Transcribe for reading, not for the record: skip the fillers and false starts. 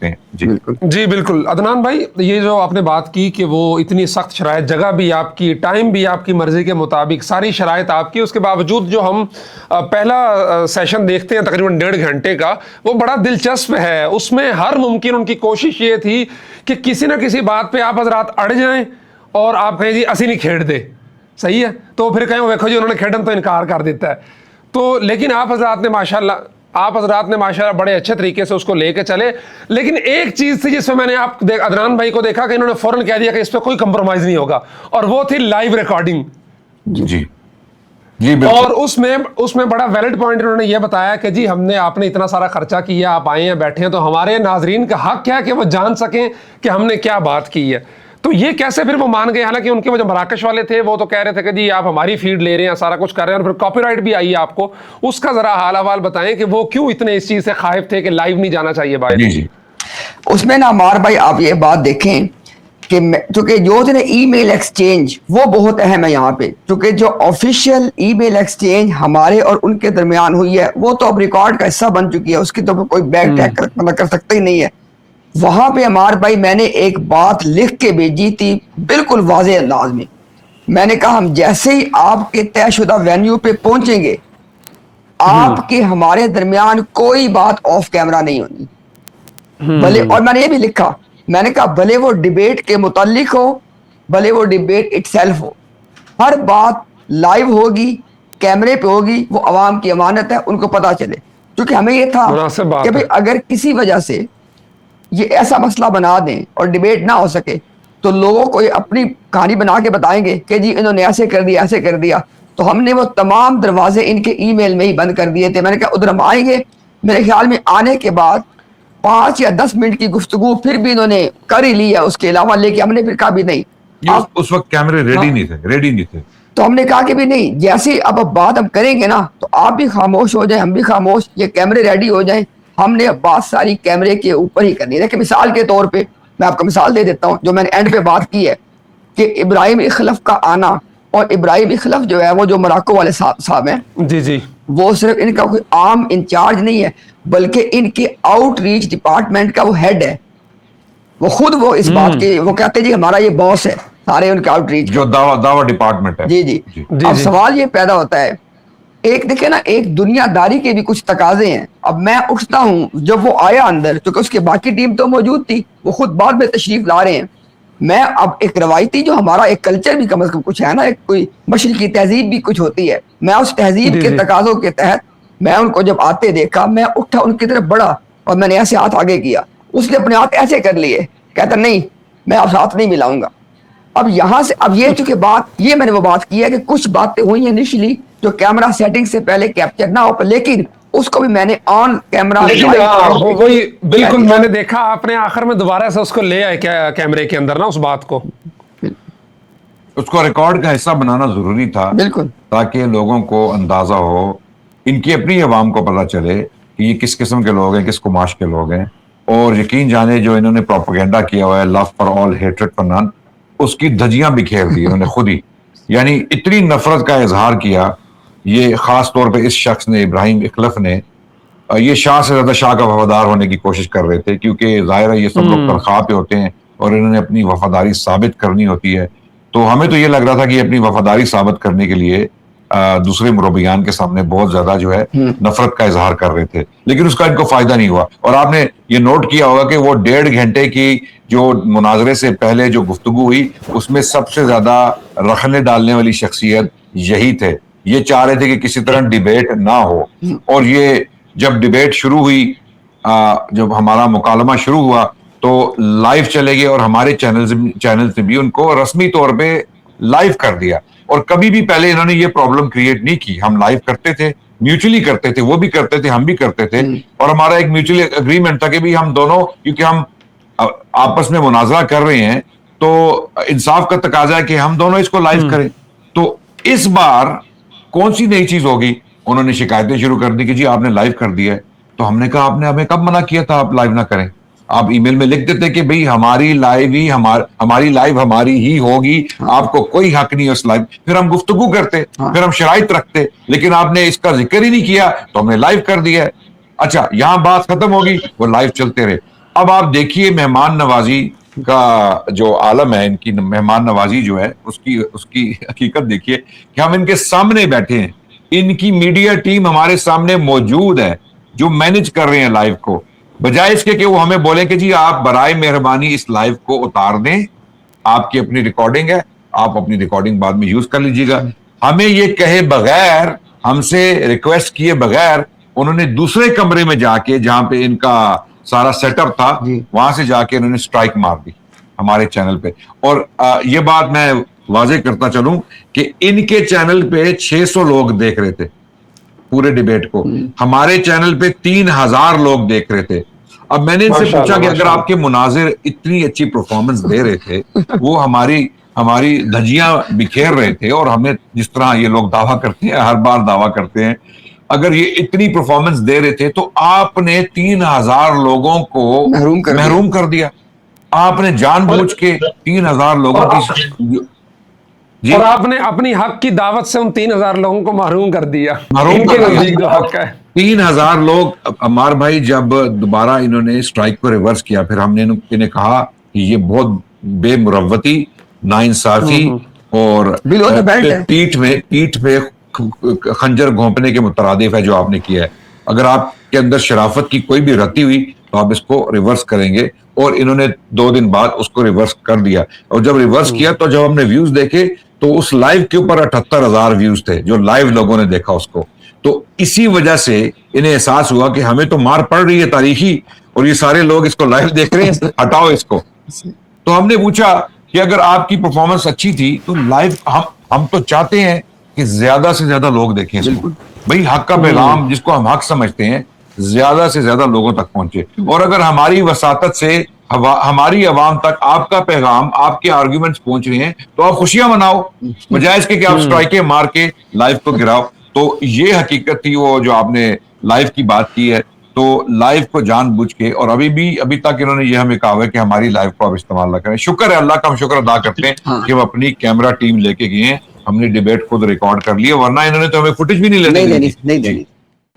سکتے ہیں. جی جی بالکل عدنان بھائی، یہ جو آپ نے بات کی کہ وہ اتنی سخت شرائط، جگہ بھی آپ کی، ٹائم بھی آپ کی مرضی کے مطابق، ساری شرائط آپ کی، اس کے باوجود جو ہم پہلا سیشن دیکھتے ہیں تقریباً 1.5 گھنٹے کا، وہ بڑا دلچسپ ہے. اس میں ہر ممکن ان کی کوشش یہ تھی کہ کسی نہ کسی بات پہ آپ حضرات اڑ جائیں اور آپ کہیں جی اسی نہیں کھیڑ دے، صحیح ہے، تو پھر کہیں دیکھو جی انہوں نے کھیڑن تو انکار کر دیتا ہے. تو لیکن آپ حضرات نے ماشاءاللہ بڑے اچھے طریقے سے اس کو لے کے چلے. لیکن ایک چیز تھی جس میں نے آپ عدنان بھائی کو دیکھا کہ انہوں نے فوراً کہہ دیا کہ اس پہ کوئی کمپرومائز نہیں ہوگا، اور وہ تھی لائیو ریکارڈنگ. جی جی بالکل. اور اس میں بڑا ویلڈ پوائنٹ انہوں نے یہ بتایا کہ جی آپ نے اتنا سارا خرچہ کیا، آپ آئے ہیں بیٹھے ہیں، تو ہمارے ناظرین کا حق کیا ہے کہ وہ جان سکیں کہ ہم نے کیا بات کی ہے. تو یہ کیسے پھر وہ مان گئے؟ حالانکہ ان کے وہ جو مراکش والے تھے وہ تو کہہ رہے تھے کہ جی آپ ہماری فیڈ لے رہے ہیں، سارا کچھ کر رہے ہیں، اور پھر کاپی رائٹ بھی آئی ہے آپ کو. اس کا ذرا حال احوال بتائیں کہ وہ کیوں اتنے اس چیز سے خائف تھے کہ لائیو نہیں جانا چاہیے باہر. جی جی اس میں نا عمار بھائی آپ یہ بات دیکھیں کہ چونکہ جو ای میل ایکسچینج وہ بہت اہم ہے یہاں پہ، چونکہ جو آفیشیل ای میل ایکسچینج ہمارے اور ان کے درمیان ہوئی ہے وہ تو اب ریکارڈ کا حصہ بن چکی ہے، اس کی تو کوئی بیک ٹیک کر سکتا ہی نہیں ہے. وہاں پہ عمار بھائی میں نے ایک بات لکھ کے بھیجی تھی بالکل واضح انداز میں. میں نے کہا ہم جیسے ہی آپ کے طے شدہ وینیو پہ پہنچیں گے، آپ کے ہمارے درمیان کوئی بات آف کیمرہ نہیں ہونی. بھلے، اور میں نے یہ بھی لکھا، میں نے کہا بھلے وہ ڈیبیٹ کے متعلق ہو، بھلے وہ ڈیبیٹ اٹ سیلف ہو، ہر بات لائیو ہوگی، کیمرے پہ ہوگی، وہ عوام کی امانت ہے، ان کو پتا چلے. کیونکہ ہمیں یہ تھا کہ بھئی اگر کسی وجہ سے یہ ایسا مسئلہ بنا دیں اور ڈیبیٹ نہ ہو سکے تو لوگوں کو یہ اپنی کہانی بنا کے بتائیں گے کہ جی انہوں نے ایسے کر دیا، ایسے کر دیا. تو ہم نے وہ تمام دروازے ان کے ای میل میں ہی بند کر دیے تھے. میں نے کہا ادھر ہم آئیں گے، میرے خیال میں آنے کے بعد 5 یا 10 منٹ کی گفتگو پھر بھی انہوں نے کر ہی لی ہے اس کے علاوہ، لیکن ہم نے پھر کہا بھی نہیں. اس وقت کیمرے ریڈی نہیں تھے. تو ہم نے کہا کہ بھی نہیں، جیسے اب بات ہم کریں گے نا تو آپ بھی خاموش ہو جائیں، ہم بھی خاموش، یہ کیمرے ریڈی ہو جائیں. ہم نے بات ساری کیمرے کے اوپر ہی کرنی ہے. کہ مثال کے طور پہ میں آپ کو مثال دے دیتا ہوں، جو میں نے اینڈ پہ بات کی ہے کہ ابراہیم اخلف کا آنا، اور ابراہیم اخلف جو ہے وہ جو مراکو والے صاحب ہیں، جی جی، وہ صرف ان کا کوئی عام انچارج نہیں ہے بلکہ ان کے آؤٹ ریچ ڈپارٹمنٹ کا وہ ہیڈ ہے. وہ خود وہ اس بات کے وہ کہتے ہیں جی ہمارا یہ باس ہے سارے ان کے آؤٹ ریچ جو دعوی ڈپارٹمنٹ ہے. جی جی. اب سوال یہ پیدا ہوتا ہے، ایک دیکھیں نا، ایک دنیا داری کے بھی کچھ تقاضے ہیں. اب میں اٹھتا ہوں جب وہ آیا اندر، کیونکہ اس کے باقی ٹیم تو موجود تھی، وہ خود بعد میں تشریف لا رہے ہیں. میں اب ایک روایتی جو ہمارا ایک کلچر بھی کم از کم کچھ ہے نا، ایک کوئی مشرقی تہذیب بھی کچھ ہوتی ہے، میں اس تہذیب کے تقاضوں کے تحت میں ان کو جب آتے دیکھا، میں اٹھا ان کی طرف بڑھا اور میں نے ایسے ہاتھ آگے کیا. اس نے اپنے ہاتھ ایسے کر لیے، کہتا نہیں میں آپ ہاتھ نہیں ملاؤں گا. اب یہاں سے اب یہ چونکہ بات یہ میں نے وہ بات کی ہے کہ کچھ باتیں ہوئی ہیں انیشلی جو کیمرہ سیٹنگ سے پہلے کیپچر نہ ہو، لیکن اس کو بھی میں نے آن کیمرہ وہی بالکل میں نے دیکھا آپ نے آخر میں دوبارہ سے اس کو لے آئے کیمرے کے اندر نا، اس بات کو اس کو ریکارڈ کا حصہ بنانا ضروری تھا، بالکل، تاکہ لوگوں کو اندازہ ہو، ان کی اپنی عوام کو پتہ چلے کہ یہ کس قسم کے لوگ ہیں، کس کماش کے لوگ ہیں. اور یقین جانے جو انہوں نے پروپیگنڈا کیا ہوا ہے، love for all hatred for none, اس کی دھجیاں بکھیر دی انہوں نے خود ہی. یعنی اتنی نفرت کا اظہار کیا یہ، خاص طور پہ اس شخص نے، ابراہیم اخلف نے. یہ شاہ سے زیادہ شاہ کا وفادار ہونے کی کوشش کر رہے تھے، کیونکہ ظاہر ہے یہ سب لوگ تنخواہ پہ ہوتے ہیں اور انہوں نے اپنی وفاداری ثابت کرنی ہوتی ہے. تو ہمیں تو یہ لگ رہا تھا کہ اپنی وفاداری ثابت کرنے کے لیے دوسرے مربیان کے سامنے بہت زیادہ جو ہے نفرت کا اظہار کر رہے تھے، لیکن اس کا ان کو فائدہ نہیں ہوا. اور آپ نے یہ نوٹ کیا ہوگا کہ وہ 1.5 گھنٹے کی جو مناظرے سے پہلے جو گفتگو ہوئی، اس میں سب سے زیادہ رخنے ڈالنے والی شخصیت یہی تھے. یہ چاہ رہے تھے کہ کسی طرح ڈیبیٹ نہ ہو. اور یہ جب ڈیبیٹ شروع ہوئی، جب ہمارا مکالمہ شروع ہوا تو لائیو چلے گئے، اور ہمارے چینل سے بھی ان کو رسمی طور پہ لائیو کر دیا. اور کبھی بھی پہلے انہوں نے یہ پرابلم کریٹ نہیں کی. ہم لائیو کرتے تھے، میوچلی کرتے تھے، وہ بھی کرتے تھے، ہم بھی کرتے تھے. اور ہمارا ایک میوچلی اگریمنٹ تھا کہ بھی ہم دونوں، کیونکہ ہم آپس میں مناظرہ کر رہے ہیں تو انصاف کا تقاضا ہے کہ ہم دونوں اس کو لائیو کریں. تو اس بار کون سی نئی چیز ہوگی؟ انہوں نے شکایتیں شروع کر دی کہ جی آپ نے لائیو کر دیا ہے. تو ہم نے کہا آپ نے ہمیں کب منع کیا تھا آپ لائیو نہ کریں؟ آپ ای میل میں لکھ دیتے کہ بھئی ہماری لائیو ہماری ہی ہوگی، آپ کو کوئی حق نہیں ہے اس لائیو. پھر ہم گفتگو کرتے، پھر ہم شرائط رکھتے، لیکن آپ نے اس کا ذکر ہی نہیں کیا تو ہم نے لائیو کر دیا ہے. اچھا یہاں بات ختم ہوگی، وہ لائیو چلتے رہے. اب آپ دیکھیے مہمان نوازی کا جو عالم ہے، ان کی مہمان نوازی جو ہے اس کی حقیقت دیکھیے کہ ہم ان کے سامنے بیٹھے ہیں، ان کی میڈیا ٹیم ہمارے سامنے موجود ہے جو مینج کر رہے ہیں لائیو کو، بجائے اس کے کہ وہ ہمیں بولیں کہ جی آپ برائے مہربانی اس لائیو کو اتار دیں، آپ کی اپنی ریکارڈنگ ہے، آپ اپنی ریکارڈنگ بعد میں یوز کر لیجیے گا. ہمیں یہ کہے بغیر، ہم سے ریکویسٹ کیے بغیر انہوں نے دوسرے کمرے میں جا کے جہاں پہ ان کا سارا سیٹ اپ تھا وہاں سے جا کے انہوں نے سٹرائک مار دی ہمارے چینل پہ. اور یہ بات میں واضح کرتا چلوں کہ ان کے چینل پہ 600 لوگ دیکھ رہے تھے پورے ڈیبیٹ کو، ہمارے چینل پہ 3000 لوگ دیکھ رہے تھے. اب میں نے ان سے پوچھا کہ اگر آپ کے مناظر اتنی اچھی پرفارمنس دے رہے تھے، وہ ہماری دھجیاں بکھیر رہے تھے، اور ہمیں جس طرح یہ لوگ دعویٰ کرتے ہیں، ہر بار دعویٰ کرتے ہیں، اگر یہ اتنی پرفارمنس دے رہے تھے تو آپ نے 3000 لوگوں کو محروم کر دیا. آپ نے جان بوجھ کے 3000 لوگوں کی اور آپ نے اپنی حق کی دعوت سے ان 3000 لوگوں کو محروم کر دیا. محروم کر دیا. حق ہے 3000 لوگ. عمار بھائی جب دوبارہ انہوں نے اسٹرائک کو ریورس کیا، پھر ہم نے انہیں کہا کہ یہ بہت بے مروتی، ناانصافی اور پیٹھ پہ خنجر گھونپنے کے مترادف ہے جو آپ نے کیا ہے. اگر آپ کے اندر شرافت کی کوئی بھی رتی ہوئی تو آپ اس کو ریورس کریں گے، اور انہوں نے 2 دن بعد اس کو ریورس کر دیا. اور جب ریورس کیا تو جب ہم نے ویوز دیکھے تو اس لائیو کے اوپر 78,000 ویوز تھے جو لائیو لوگوں نے دیکھا اس کو. تو اسی وجہ سے انہیں احساس ہوا کہ ہمیں تو مار پڑ رہی ہے تاریخی، اور یہ سارے لوگ اس کو لائیو دیکھ رہے ہیں، ہٹاؤ اس کو. تو ہم نے پوچھا کہ اگر آپ کی پرفارمنس اچھی تھی تو لائیو ہم تو چاہتے ہیں کہ زیادہ سے زیادہ لوگ دیکھیں اس کو. بھائی حق کا پیغام جس کو ہم حق سمجھتے ہیں زیادہ سے زیادہ لوگوں تک پہنچے، اور اگر ہماری وساطت سے ہماری عوام تک آپ کا پیغام، آپ کے آرگیومنٹس پہنچ رہے ہیں تو آپ خوشیاں مناؤ، بجائے اس کے کہ آپ سٹرائکیں مار کے لائیو کو گراؤ. تو یہ حقیقت تھی وہ جو آپ نے لائیو کی بات کی ہے. تو لائیو کو جان بوجھ کے، اور ابھی تک انہوں نے یہ ہمیں کہا ہے کہ ہماری لائیو کو آپ استعمال نہ کریں. شکر ہے اللہ کا، ہم شکر ادا کرتے ہیں کہ وہ اپنی کیمرہ ٹیم لے کے گئے ہیں، ہم نے ڈیبیٹ خود ریکارڈ کر لیا، ورنہ انہوں نے تو ہمیں فوٹیج بھی نہیں لینے دی.